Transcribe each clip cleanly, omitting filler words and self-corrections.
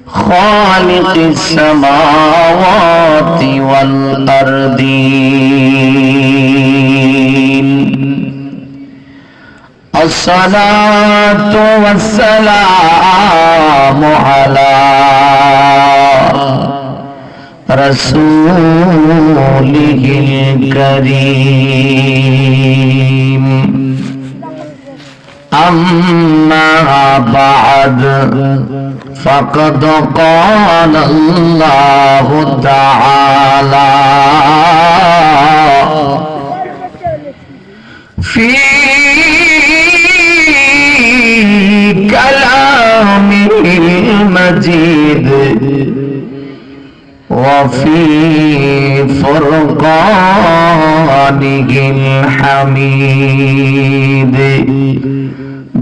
خالق السماوات والأرضين الصلاة والسلام على رسوله الكريم أما بعد فقد قال الله تعالى في كلامه المجيد وفي فرقانه الحميد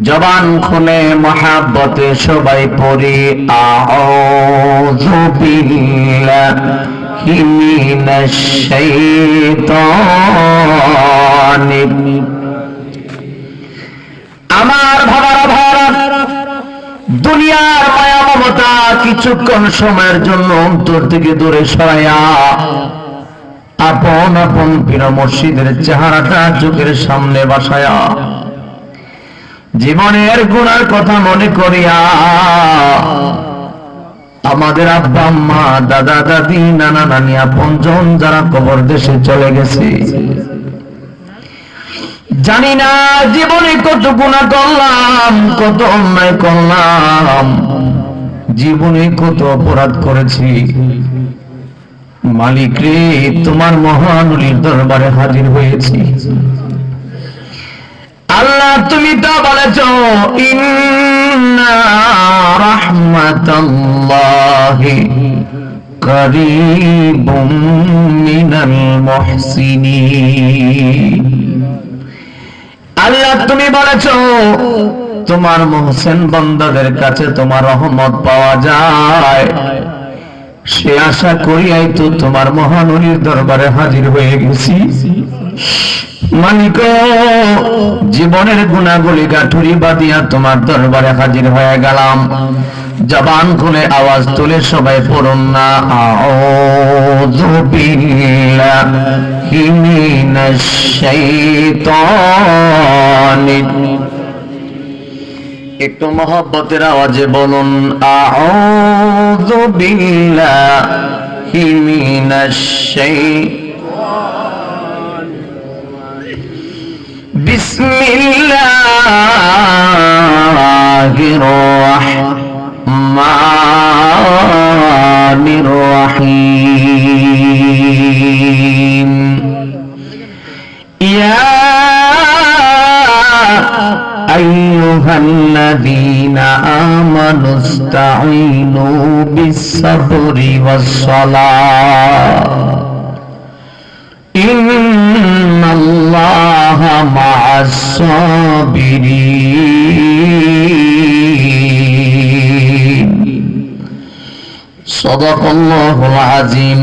জবান খুলে মহাব্বতে সবাই পড়ি আউযু বিল্লাহি মিনাশ শাইতানির। আমার ভাবারা দুনিয়ার মায়া মমতা কিছুক্ষণ সময়ের জন্য অন্তর থেকে দূরে সরাইয়া আপন আপন পীর মুর্শিদের চেহারাটা চোখের সামনে বসায়া জীবনের গুনার কথা মনে করিয়া আমাদের আব্বা আম্মা দাদা দাদি নানা নানি আপনজন যারা কবর দেশে চলে গেছে, জানি না জীবনে কত গুনাহ করলাম, কত অন্যায় করলাম, জীবনে কত অপরাধ করেছি। মালিক রে, তোমার মহান ওলির দরবারে হাজির হয়েছি। আল্লাহ তুমি তো বলেছো ইন্না রাহমাতাল্লাহি করিবুম মিনাল মুহসিনিন। আল্লাহ তুমি বলেছো তোমার মুহসিন বান্দাদের কাছে তোমার রহমত পাওয়া যায়। সে আশা করিয়াই তো তোমার মহান ওলির দরবারে হাজির হয়ে গেছি। মালিক, জীবনের গুনাহগুলি গাঁঠুরি বাঁধিয়া তোমার দরবারে হাজির হয়ে গেলাম। জবান খুলে আওয়াজ তুলে সবাই পড়ুন না আউযু বিল্লাহি মিনাশ শাইতানির। একটু মহব্বতের আওয়াজে বলুন আউযু বিল্লাহি মিনাশ শাইতানির। বিসমিল্লাহির রাহমানির রাহিম। ইয়া আইয়ুহাল্লাযীনা আমানুস্তাঈনু বিস-সাবরি ওয়াস-সালাহ ইন্নাল্লাহা মা'আস-সাবিরিন। সাদাকাল্লাহুল আযীম।